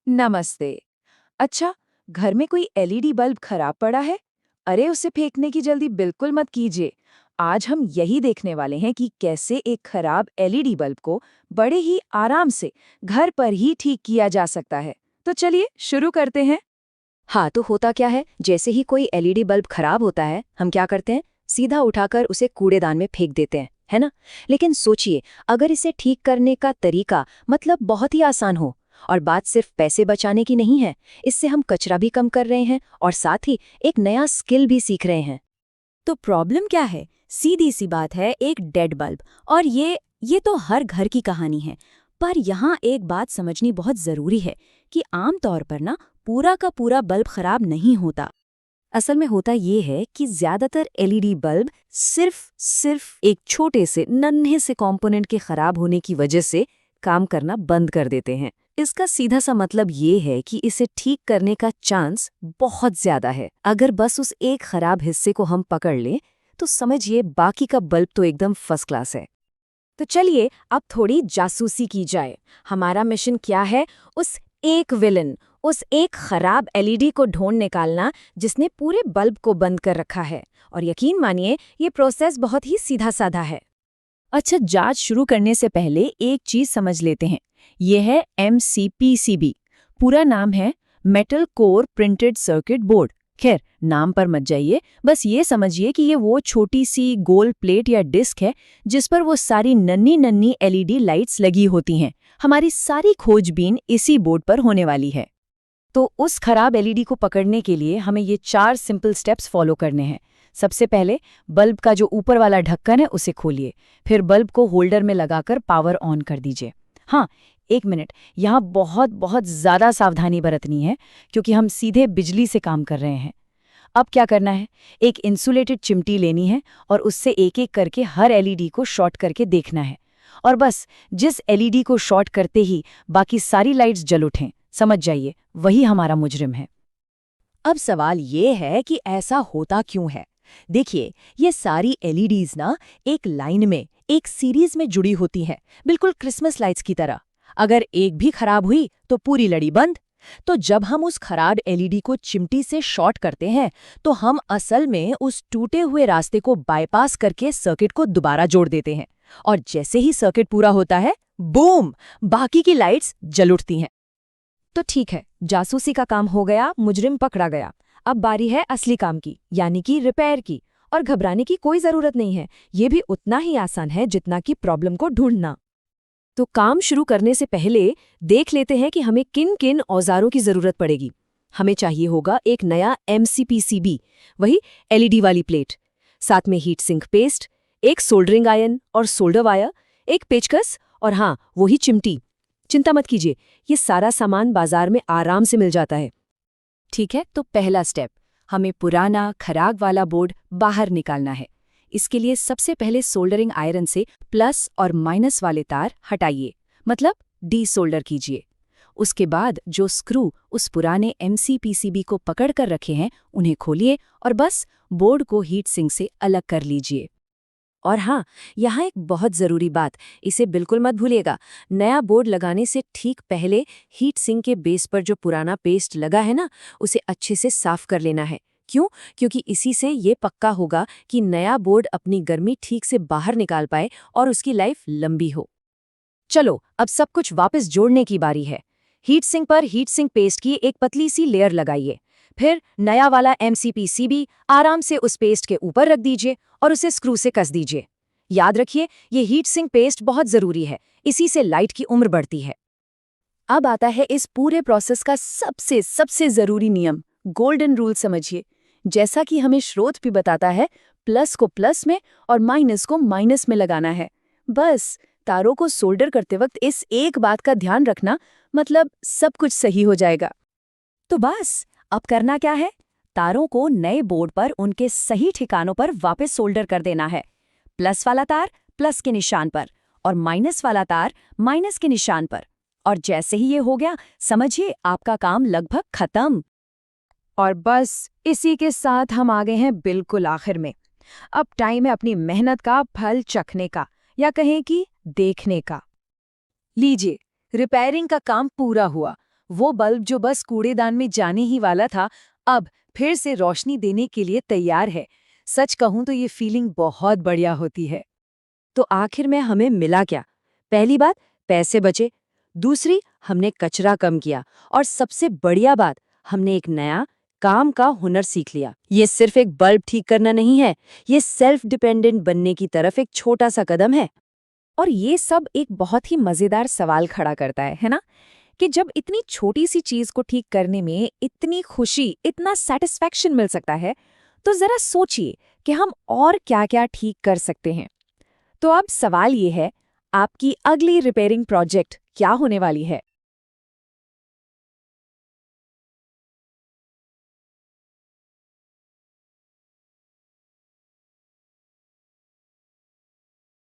नमस्ते। अच्छा, घर में कोई एलईडी बल्ब खराब पड़ा है? अरे उसे फेंकने की जल्दी बिल्कुल मत कीजिए। आज हम यही देखने वाले हैं कि कैसे एक खराब एलईडी बल्ब को बड़े ही आराम से घर पर ही ठीक किया जा सकता है। तो चलिए शुरू करते हैं। हाँ, तो होता क्या है, जैसे ही कोई एलईडी बल्ब खराब होता है, हम क्या करते हैं, सीधा उठाकर उसे कूड़ेदान में फेंक देते हैं, है ना? लेकिन सोचिए, अगर इसे ठीक करने का तरीका मतलब बहुत ही आसान हो, और बात सिर्फ पैसे बचाने की नहीं है, इससे हम कचरा भी कम कर रहे हैं और साथ ही एक नया स्किल भी सीख रहे हैं। तो प्रॉब्लम क्या है? सीधी सी बात है, एक डेड बल्ब। और ये तो हर घर की कहानी है। पर यहाँ एक बात समझनी बहुत जरूरी है कि आम तौर पर ना पूरा का पूरा बल्ब खराब नहीं होता। असल में होता ये है कि ज्यादातर एलईडी बल्ब सिर्फ एक छोटे से नन्हे से कंपोनेंट के खराब होने की वजह से काम करना बंद कर देते हैं। इसका सीधा सा मतलब ये है कि इसे ठीक करने का चांस बहुत ज्यादा है। अगर बस उस एक खराब हिस्से को हम पकड़ लें तो समझिए बाकी का बल्ब तो एकदम फर्स्ट क्लास है। तो चलिए अब थोड़ी जासूसी की जाए। हमारा मिशन क्या है? उस एक विलन, उस एक खराब एलईडी को ढूंढ निकालना जिसने पूरे बल्ब को बंद कर रखा है। और यकीन मानिए ये प्रोसेस बहुत ही सीधा साधा है। अच्छा, जांच शुरू करने से पहले एक चीज समझ लेते हैं। यह है MCPCB। पूरा नाम है metal core printed circuit board. खैर, नाम पर मत जाइए, बस ये समझिए कि ये वो छोटी सी गोल प्लेट या डिस्क है जिस पर वो सारी नन्ही नन्ही एलईडी लाइट्स लगी होती हैं। हमारी सारी खोजबीन इसी बोर्ड पर होने वाली है। तो उस खराब एलईडी को पकड़ने के लिए हमें ये 4 सिंपल स्टेप्स फॉलो करने हैं। सबसे पहले बल्ब का जो ऊपर वाला ढक्कन है उसे खोलिए। फिर बल्ब को होल्डर में लगाकर पावर ऑन कर दीजिए। हाँ, 1 मिनट, यहाँ बहुत बहुत ज़्यादा सावधानी बरतनी है क्योंकि हम सीधे बिजली से काम कर रहे हैं। अब क्या करना है, एक इंसुलेटेड चिमटी लेनी है और उससे एक एक करके हर एलईडी को शॉर्ट करके देखना है। और बस जिस एलईडी को शॉर्ट करते ही बाकी सारी लाइट्स जल उठें, समझ जाइए वही हमारा मुजरिम है। अब सवाल ये है कि ऐसा होता क्यों है? देखिए, ये सारी एलईडीज ना एक लाइन में, एक सीरीज में जुड़ी होती हैं, बिल्कुल क्रिसमस लाइट्स की तरह। अगर एक भी खराब हुई तो पूरी लड़ी बंद। तो जब हम उस खराब एलईडी को चिमटी से शॉर्ट करते हैं तो हम असल में उस टूटे हुए रास्ते को बाईपास करके सर्किट को दोबारा जोड़ देते हैं। और जैसे ही सर्किट पूरा होता है, बूम, बाकी की लाइट्स जल उठती हैं। तो ठीक है, जासूसी का काम हो गया, मुजरिम पकड़ा गया। अब बारी है असली काम की, यानी कि रिपेयर की। और घबराने की कोई जरूरत नहीं है, ये भी उतना ही आसान है जितना कि प्रॉब्लम को ढूंढना। तो काम शुरू करने से पहले देख लेते हैं कि हमें किन किन औजारों की जरूरत पड़ेगी। हमें चाहिए होगा एक नया MCPCB, वही एलईडी वाली प्लेट, साथ में हीट सिंक पेस्ट, एक सोल्डरिंग आयरन और सोल्डर वायर, एक पेचकस और हाँ, वही चिमटी। चिंता मत कीजिए, ये सारा सामान बाजार में आराम से मिल जाता है। ठीक है, तो पहला स्टेप, हमें पुराना खराब वाला बोर्ड बाहर निकालना है। इसके लिए सबसे पहले सोल्डरिंग आयरन से प्लस और माइनस वाले तार हटाइए, मतलब डी सोल्डर कीजिए। उसके बाद जो स्क्रू उस पुराने MCPCB को पकड़ कर रखे हैं उन्हें खोलिए और बस बोर्ड को हीट सिंक से अलग कर लीजिए। और हाँ, यहाँ एक बहुत ज़रूरी बात, इसे बिल्कुल मत भूलिएगा। नया बोर्ड लगाने से ठीक पहले हीट सिंक के बेस पर जो पुराना पेस्ट लगा है ना, उसे अच्छे से साफ कर लेना है। क्यों? क्योंकि इसी से ये पक्का होगा कि नया बोर्ड अपनी गर्मी ठीक से बाहर निकाल पाए और उसकी लाइफ लंबी हो। चलो, अब सब कुछ वापस जोड़ने की बारी है। हीट सिंक पर हीट सिंक पेस्ट की एक पतली सी लेयर लगाइए। फिर नया वाला MCPCB आराम से उस पेस्ट के ऊपर रख दीजिए और उसे स्क्रू से कस दीजिए। याद रखिए, ये हीट सिंक पेस्ट बहुत जरूरी है, इसी से लाइट की उम्र बढ़ती है। अब आता है इस पूरे प्रोसेस का सबसे सबसे जरूरी नियम, गोल्डन रूल समझिए। जैसा कि हमें स्रोत भी बताता है, प्लस को प्लस में और माइनस को माइनस में लगाना है। बस तारों को सोल्डर करते वक्त इस एक बात का ध्यान रखना, मतलब सब कुछ सही हो जाएगा। तो बस अब करना क्या है? तारों को नए बोर्ड पर उनके सही ठिकानों पर वापस सोल्डर कर देना है। प्लस वाला तार प्लस के निशान पर और माइनस वाला तार माइनस के निशान पर। और जैसे ही ये हो गया, समझिए आपका काम लगभग खत्म। और बस इसी के साथ हम आ गए हैं बिल्कुल आखिर में। अब टाइम है अपनी मेहनत का फल चखने का, या कहें कि देखने का। लीजिए, रिपेयरिंग का काम पूरा हुआ। वो बल्ब जो बस कूड़ेदान में जाने ही वाला था, अब फिर से रोशनी देने के लिए तैयार है। सच कहूं तो ये फीलिंग बहुत बढ़िया होती है। तो आखिर में हमें मिला क्या? पहली बात, पैसे बचे। दूसरी, हमने कचरा कम किया। और सबसे बढ़िया बात, हमने एक नया काम का हुनर सीख लिया। ये सिर्फ एक बल्ब ठीक करना नहीं है, ये सेल्फ डिपेंडेंट बनने की तरफ एक छोटा सा कदम है। और ये सब एक बहुत ही मजेदार सवाल खड़ा करता है ना? कि जब इतनी छोटी सी चीज को ठीक करने में इतनी खुशी, इतना सेटिस्फैक्शन मिल सकता है, तो जरा सोचिए कि हम और क्या-क्या ठीक कर सकते हैं। तो अब सवाल ये है, आपकी अगली रिपेयरिंग प्रोजेक्ट क्या होने वाली है?